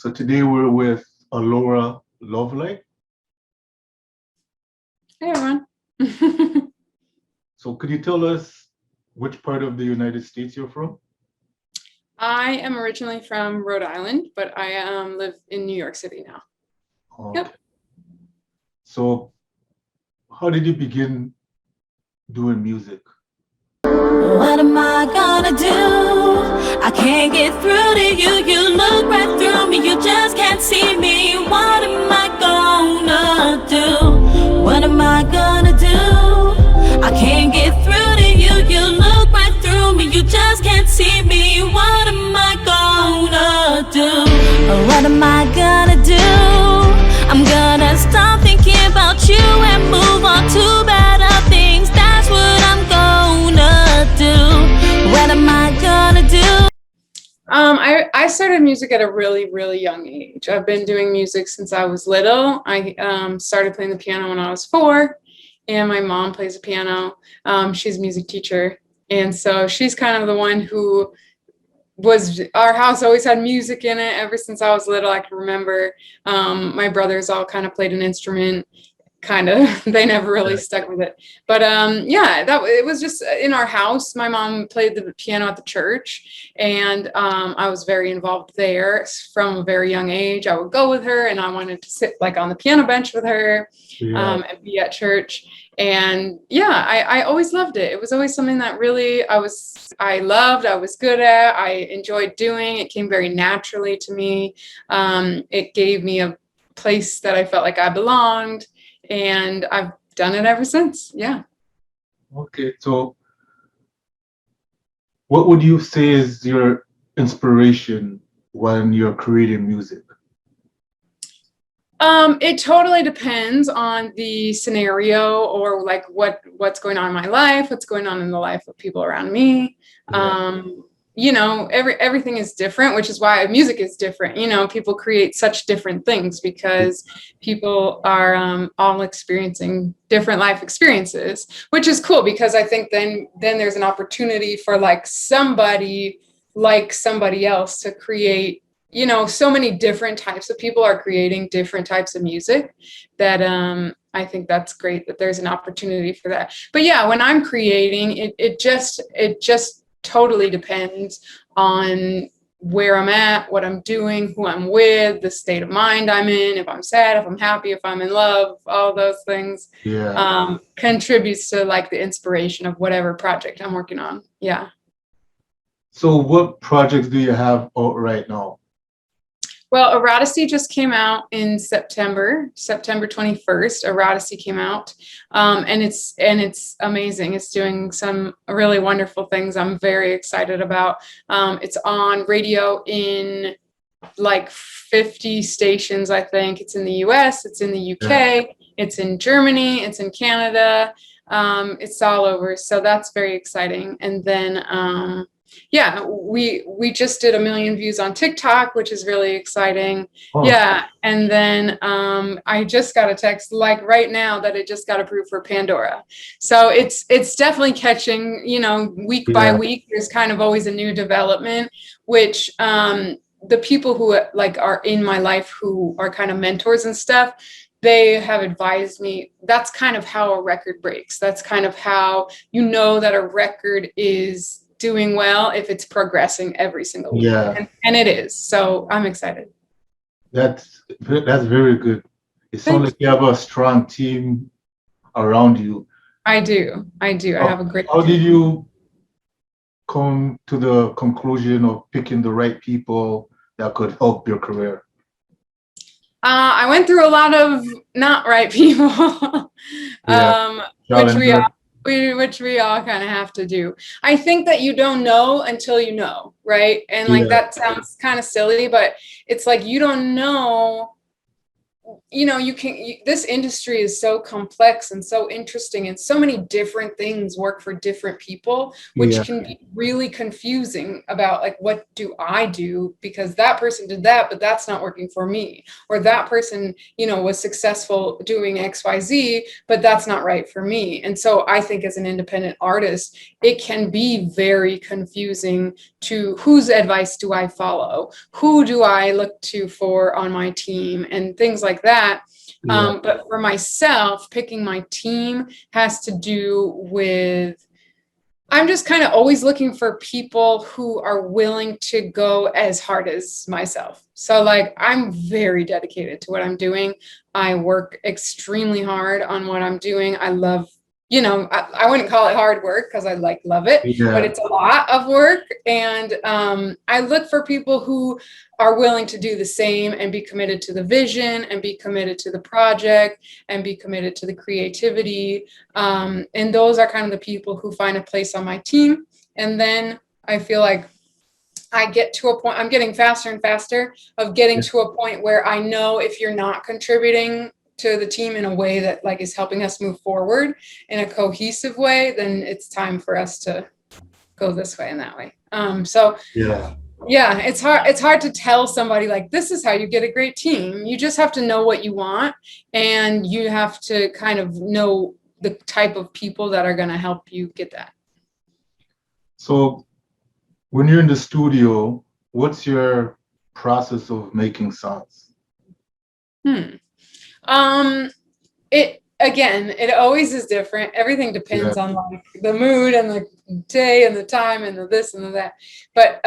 So today we're with Alaura Lovelight. Hey everyone. So could you tell us which part of the United States you're from? I am originally from Rhode Island, but I live in New York City now. Okay. Yep. So how did you begin doing music? What am I gonna do? I can't get through to you. You look right through me. You just can't see me. What am I gonna do? What am I gonna do? I can't get through to you. You look right through me. You just can't see me. What am I gonna do? What am I gonna do? I'm gonna stop thinking about you and move on to better things. That's what I'm gonna do. What am I gonna do? I started music at a really young age. I've been doing music since I was little. I started playing the piano when I was 4, and my mom plays the piano. She's a music teacher, and so she's kind of the one who our house always had music in it ever since I was little. I can remember my brothers all kind of played an instrument. Kind of, they never really stuck with it, but yeah, it was just in our house. My mom played the piano at the church, and I was very involved there from a very young age. I would go with her, and I wanted to sit like on the piano bench with her, and be at church. And yeah, I always loved it. It was always something that really I loved, I was good at, I enjoyed doing. It came very naturally to me. It gave me a place that I felt like I belonged. And I've done it ever since. Yeah. Okay, so what would you say is your inspiration when you're creating music? It totally depends on the scenario, or like what's going on in my life, what's going on in the life of people around me. You know, everything is different, which is why music is different. You know, people create such different things because people are all experiencing different life experiences, which is cool, because I think then there's an opportunity for somebody else to create. You know, so many different types of people are creating different types of music that I think that's great that there's an opportunity for that. But yeah, when I'm creating, it just totally depends on where I'm at, what I'm doing, who I'm with, the state of mind I'm in, if I'm sad, if I'm happy, if I'm in love, all those things contributes to like the inspiration of whatever project I'm working on. Yeah. So what projects do you have out right now? Well, Eroticy just came out in September 21st. Eroticy came out, and it's amazing. It's doing some really wonderful things I'm very excited about. It's on radio in like 50 stations, I think. It's in the US, it's in the UK, it's in Germany, it's in Canada. It's all over. So that's very exciting. And then yeah, we just did 1 million views on TikTok, which is really exciting. Yeah, and then I just got a text like right now that it just got approved for Pandora. So it's definitely catching, you know, week by week. There's kind of always a new development, which the people who like are in my life, who are kind of mentors and stuff, they have advised me that's kind of how a record breaks. That's kind of how you know that a record is doing well if it's progressing every single week. And it is. So I'm excited. That's very good. It sounds like you have a strong team around you. I do. I have a great How team. did you come to the conclusion of picking the right people that could help your career? I went through a lot of not right people, which we all kind of have to do. I think that you don't know until you know, right? And like that sounds kind of silly, but it's like you don't know this industry is so complex and so interesting, and so many different things work for different people, which can be really confusing about like, what do I do? Because that person did that, but that's not working for me. Or that person, was successful doing XYZ, but that's not right for me. And so I think as an independent artist, it can be very confusing to whose advice do I follow? Who do I look to for on my team and things like that. But for myself, picking my team has to do with, I'm just kind of always looking for people who are willing to go as hard as myself. So like, I'm very dedicated to what I'm doing. I work extremely hard on what I'm doing. I love, I wouldn't call it hard work because I love it, but it's a lot of work. And I look for people who are willing to do the same and be committed to the vision and be committed to the project and be committed to the creativity. And those are kind of the people who find a place on my team. And then I feel like I get to a point, I'm getting faster and faster of getting to a point where I know if you're not contributing to the team in a way that like is helping us move forward in a cohesive way, then it's time for us to go this way and that way. It's hard to tell somebody like, this is how you get a great team. You just have to know what you want, and you have to kind of know the type of people that are going to help you get that. So when you're in the studio, what's your process of making songs? It always is different. Everything depends on like the mood and the day and the time and the this and the that. But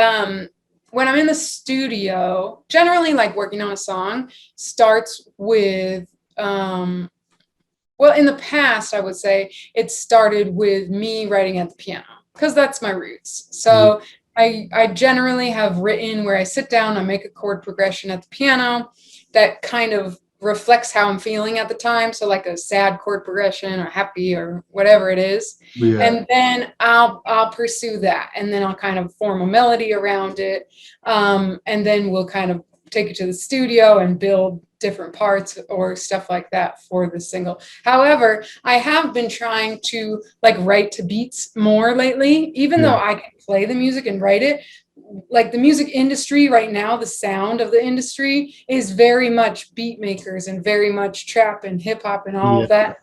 when I'm in the studio, generally like working on a song starts with in the past, I would say it started with me writing at the piano because that's my roots. So I generally have written where I sit down, I make a chord progression at the piano that kind of reflects how I'm feeling at the time. So like a sad chord progression or happy or whatever it is. And then I'll pursue that. And then I'll kind of form a melody around it. And then we'll kind of take it to the studio and build different parts or stuff like that for the single. However, I have been trying to like write to beats more lately, even though I can play the music and write it. Like the music industry right now, the sound of the industry is very much beat makers and very much trap and hip hop and all of that.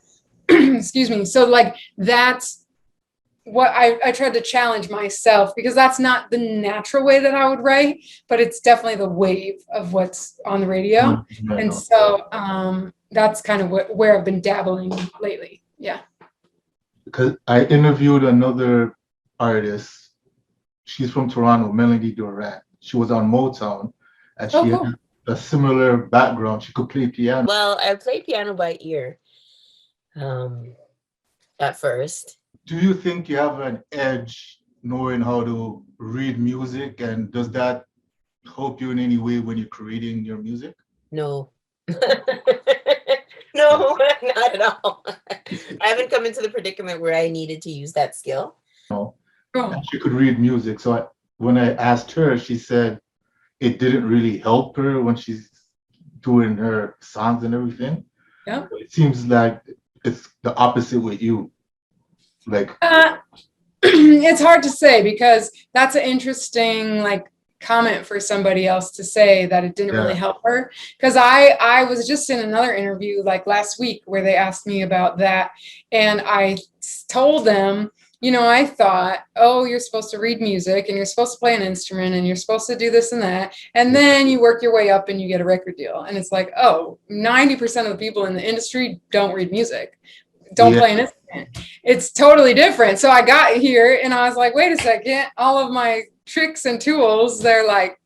Excuse me. So like, that's what I tried to challenge myself, because that's not the natural way that I would write, but it's definitely the wave of what's on the radio. And so that's kind of where I've been dabbling lately. Yeah. Because I interviewed another artist. She's from Toronto, Melody Durant. She was on Motown, and she had a similar background. She could play piano. Well, I played piano by ear at first. Do you think you have an edge knowing how to read music, and does that help you in any way when you're creating your music? No. No, not at all. I haven't come into the predicament where I needed to use that skill. No. And she could read music. So when I asked her, she said it didn't really help her when she's doing her songs and everything. Yeah. But it seems like it's the opposite with you. Like it's hard to say, because that's an interesting like comment for somebody else to say that it didn't really help her. Because I was just in another interview like last week where they asked me about that, and I told them, I thought, oh, you're supposed to read music and you're supposed to play an instrument and you're supposed to do this and that. And then you work your way up and you get a record deal. And it's like, oh, 90% of the people in the industry don't read music, don't play an instrument. It's totally different. So I got here and I was like, wait a second, all of my tricks and tools, they're like,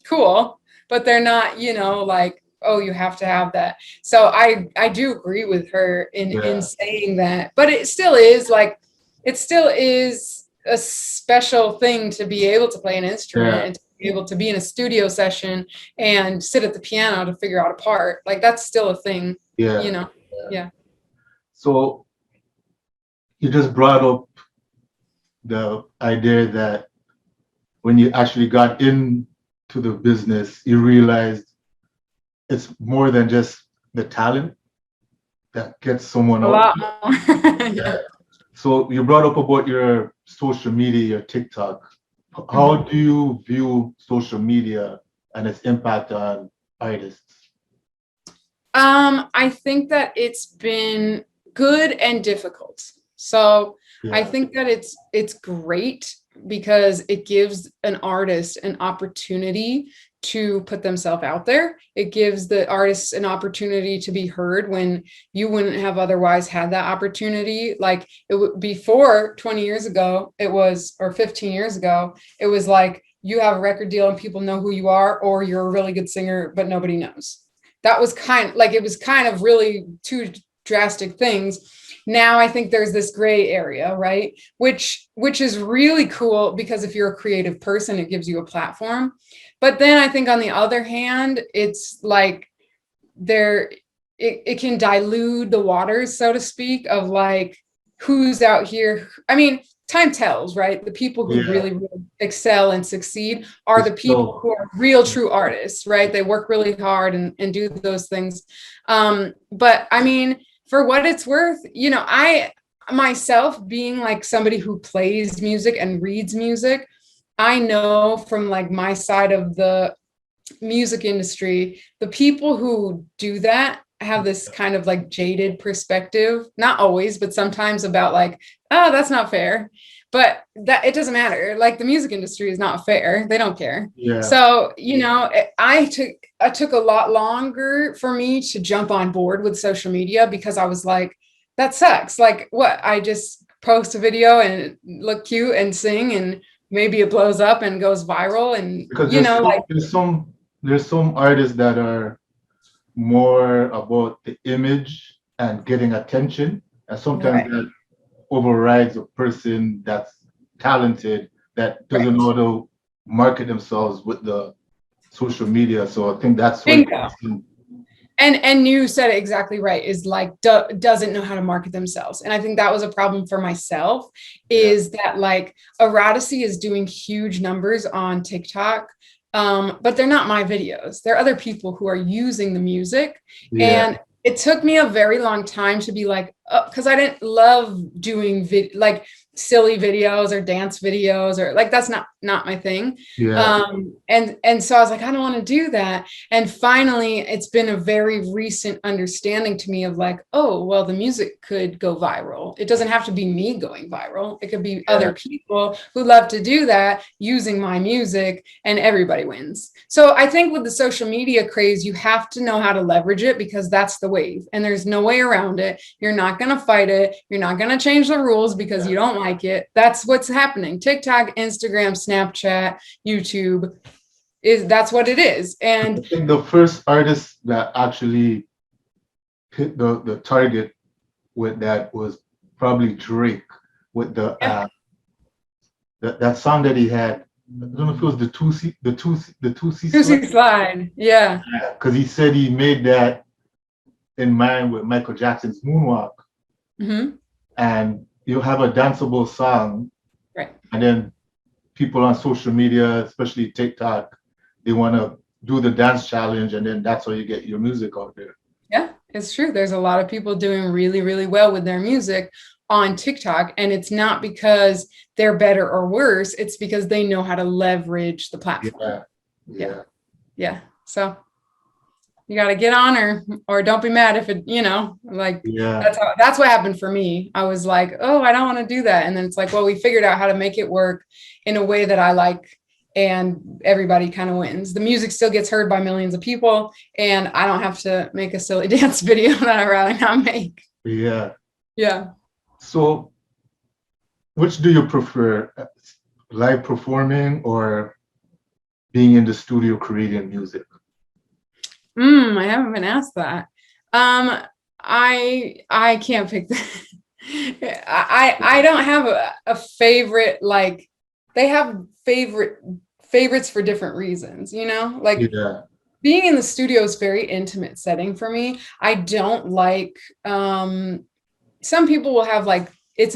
cool, but they're not, like, oh, you have to have that. So I do agree with her in saying that, but it still is like, it still is a special thing to be able to play an instrument and to be able to be in a studio session and sit at the piano to figure out a part. Like that's still a thing, Yeah. So you just brought up the idea that when you actually got into the business, you realized it's more than just the talent that gets someone A out. lot more. Yeah. So you brought up about your social media, your TikTok. How do you view social media and its impact on artists? I think that it's been good and difficult. So I Yeah. think that it's great because it gives an artist an opportunity to put themselves out there. It gives the artists an opportunity to be heard when you wouldn't have otherwise had that opportunity. Like before 20 years ago, it was, or 15 years ago, it was like you have a record deal and people know who you are, or you're a really good singer, but nobody knows. That was it was kind of really two drastic things. Now I think there's this gray area, right? Which is really cool because if you're a creative person, it gives you a platform. But then I think on the other hand, it's like it can dilute the waters, so to speak, of like who's out here. I mean, time tells, right? The people who really, really excel and succeed are the people who are real true artists, right? They work really hard and do those things. But I mean, for what it's worth, you know, I myself being like somebody who plays music and reads music, I know from like my side of the music industry, the people who do that have this kind of like jaded perspective, not always, but sometimes about like, oh, that's not fair. But that it doesn't matter. Like the music industry is not fair. They don't care. Yeah. So, you know, it took a lot longer for me to jump on board with social media because I was like, that sucks. Like what? I just post a video and look cute and sing and maybe it blows up and goes viral. And Because you know, like there's some artists that are more about the image and getting attention, and sometimes that overrides a person that's talented that doesn't know how to market themselves with the social media. So I think that's what and you said it exactly right, is like doesn't know how to market themselves. And I think that was a problem for myself, is that like Eroticy is doing huge numbers on TikTok. But they're not my videos. They're other people who are using the music. And it took me a very long time to be like, because I didn't love doing like silly videos or dance videos, or like that's not my thing. And so I was like, I don't want to do that. And finally it's been a very recent understanding to me of like, oh well, the music could go viral. It doesn't have to be me going viral. It could be other people who love to do that using my music, and everybody wins. So I think with the social media craze, you have to know how to leverage it because that's the wave and there's no way around it. You're not going to fight it. You're not going to change the rules because you don't like it. That's what's happening. TikTok, Instagram, Snapchat, YouTube, that's what it is. And I think the first artist that actually hit the target with that was probably Drake with that song that he had. I don't know if it was the 2C slide. Yeah. Because he said he made that in mind with Michael Jackson's Moonwalk. And you have a danceable song, and then people on social media, especially TikTok, they want to do the dance challenge, and then that's how you get your music out there. Yeah, it's true. There's a lot of people doing really, really well with their music on TikTok, and it's not because they're better or worse. It's because they know how to leverage the platform. Yeah. So you got to get on, or don't be mad if it, you know, like that's what happened for me. I was like, oh, I don't want to do that. And then it's like, well, we figured out how to make it work in a way that I like, and everybody kind of wins. The music still gets heard by millions of people, and I don't have to make a silly dance video that I'd rather not make. Yeah. So which do you prefer, live performing or being in the studio creating music? I haven't been asked that. I can't pick that. I don't have a favorite. Like they have favorites for different reasons, you know, like being in the studio is very intimate setting for me. I don't like, some people will have like it's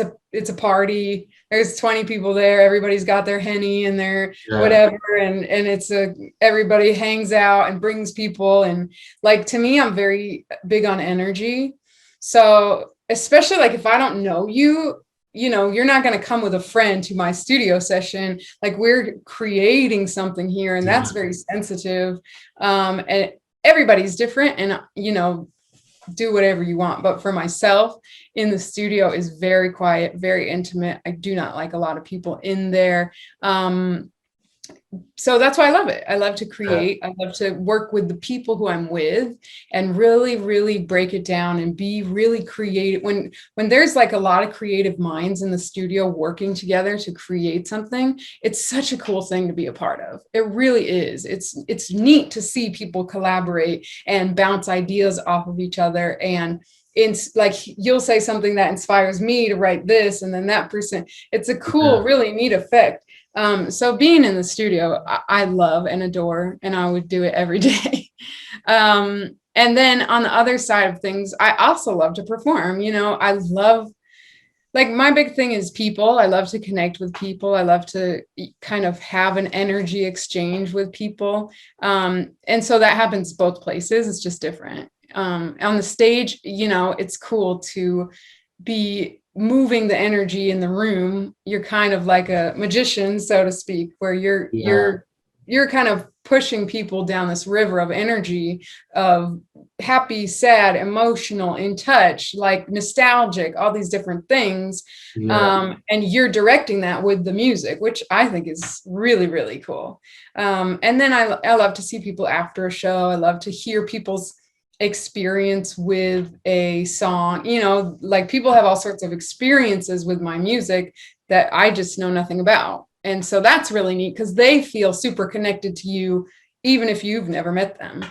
a party. There's 20 people there. Everybody's got their Henny and their whatever, and everybody hangs out and brings people. And like, to me, I'm very big on energy. So especially like if I don't know you, you're not going to come with a friend to my studio session. Like, we're creating something here, and that's very sensitive. And everybody's different, and do whatever you want. But for myself, in the studio is very quiet, very intimate. I do not like a lot of people in there. So that's why I love it. I love to create. I love to work with the people who I'm with and really, really break it down and be really creative. When there's like a lot of creative minds in the studio working together to create something, it's such a cool thing to be a part of. It really is. It's neat to see people collaborate and bounce ideas off of each other. And it's like, you'll say something that inspires me to write this, and then that person, it's a cool, really neat effect. So being in the studio, I love and adore, and I would do it every day. And then on the other side of things, I also love to perform. I love, like, my big thing is people. I love to connect with people. I love to kind of have an energy exchange with people. And so that happens both places. It's just different. On the stage, it's cool to be moving the energy in the room. You're kind of like a magician, so to speak, where you're kind of pushing people down this river of energy, of happy, sad, emotional, in touch, like nostalgic, all these different things. And you're directing that with the music, which I think is really, really cool. And then I love to see people after a show. I love to hear people's experience with a song. Like, people have all sorts of experiences with my music that I just know nothing about. And so that's really neat, because they feel super connected to you, even if you've never met them.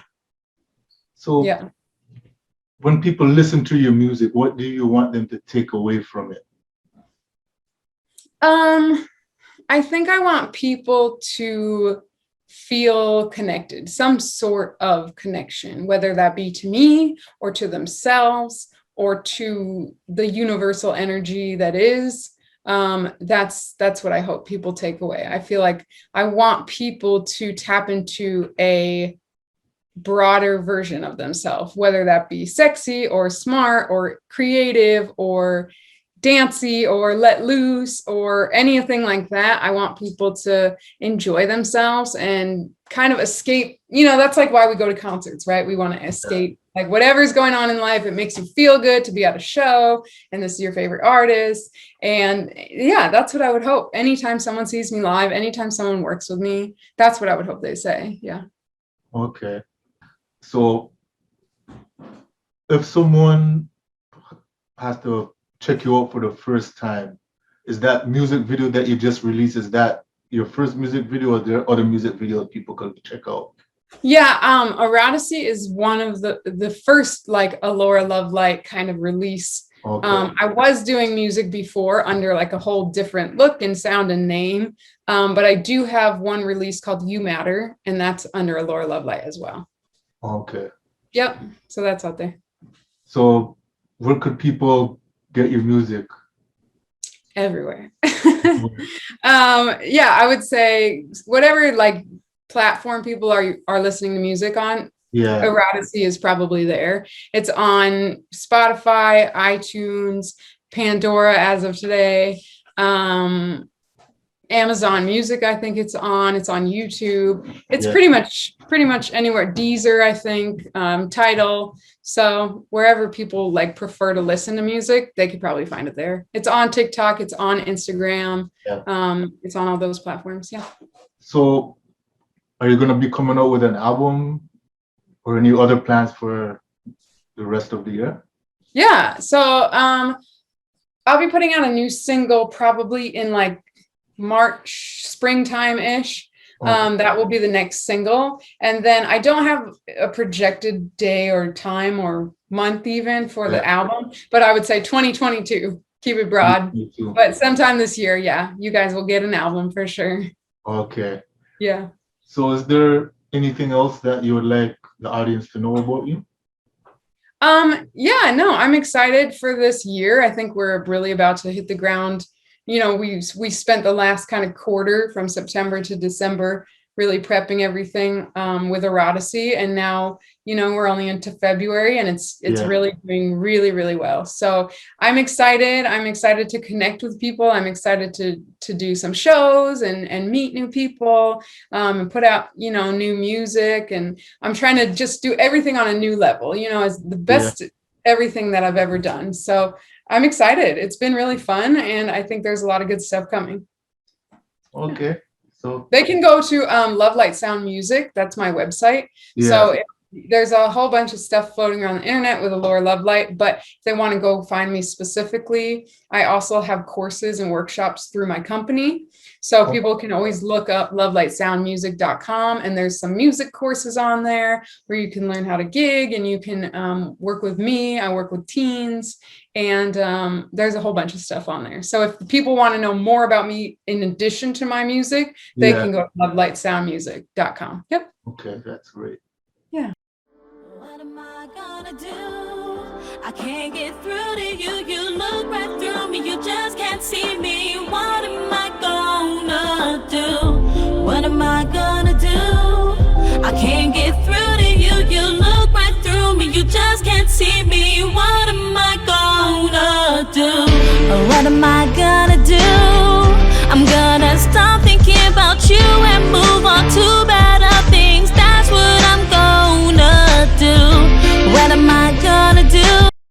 So when people listen to your music, what do you want them to take away from it? I think I want people to feel connected, some sort of connection, whether that be to me or to themselves or to the universal energy that is. That's what I hope people take away. I feel like I want people to tap into a broader version of themselves, whether that be sexy or smart or creative or dancey or let loose or anything like that. I want people to enjoy themselves and kind of escape. That's like why we go to concerts, right? We want to escape like whatever's going on in life. It makes you feel good to be at a show, and this is your favorite artist. And that's what I would hope. Anytime someone sees me live, anytime someone works with me, that's what I would hope they say. Yeah. Okay. So if someone has to check you out for the first time, is that music video that you just released, is that your first music video, or there are other music videos people could check out? Eroticy is one of the first, like, Alaura Lovelight kind of release. I was doing music before under like a whole different look and sound and name, but I do have one release called You Matter, and that's under Alaura Lovelight as well. Okay. Yep. So that's out there. So where could people get your music? Everywhere. I would say whatever like platform people are listening to music on. Eroticy is probably there. It's on Spotify, iTunes, Pandora as of today, Amazon Music. I think it's on YouTube. It's pretty much anywhere. Deezer, I think, Tidal. So wherever people like prefer to listen to music, they could probably find it there. It's on TikTok. It's on Instagram. It's on all those platforms. Yeah. So are you going to be coming out with an album or any other plans for the rest of the year? Yeah. So I'll be putting out a new single probably in like March, springtime-ish. That will be the next single. And then I don't have a projected day or time or month even for the album, but I would say 2022. Keep it broad. But sometime this year, you guys will get an album for sure. Okay. Yeah. So is there anything else that you would like the audience to know about you? Yeah, no, I'm excited for this year. I think we're really about to hit the ground. You know, we spent the last kind of quarter from September to December really prepping everything with Eroticy, and now, you know, we're only into February, and it's Yeah. really doing really, really well. So I'm excited. I'm excited to connect with people. I'm excited to do some shows and meet new people, and put out, you know, new music. And I'm trying to just do everything on a new level, you know, as the best everything that I've ever done. So I'm excited. It's been really fun, and I think there's a lot of good stuff coming. Okay. So They can go to Lovelight Sound Music. That's my website. yeah. So there's a whole bunch of stuff floating around the internet with Alaura Lovelight. But if they want to go find me specifically, I also have courses and workshops through my company. So people can always look up lovelightsoundmusic.com, and there's some music courses on there where you can learn how to gig, and you can work with me. I work with teens, and there's a whole bunch of stuff on there. So if people want to know more about me in addition to my music, they can go to lovelightsoundmusic.com. Yep. Okay, that's great. Yeah. What am I gonna do? I can't get through to you. You look right through me. You just can't see me. What am I gonna do? What am I gonna do? I can't get through to you. You look right through me. You just can't see me. What am I gonna do? What am I gonna do? I'm gonna stop thinking about you and move on to better things. That's what I'm gonna do. What am I gonna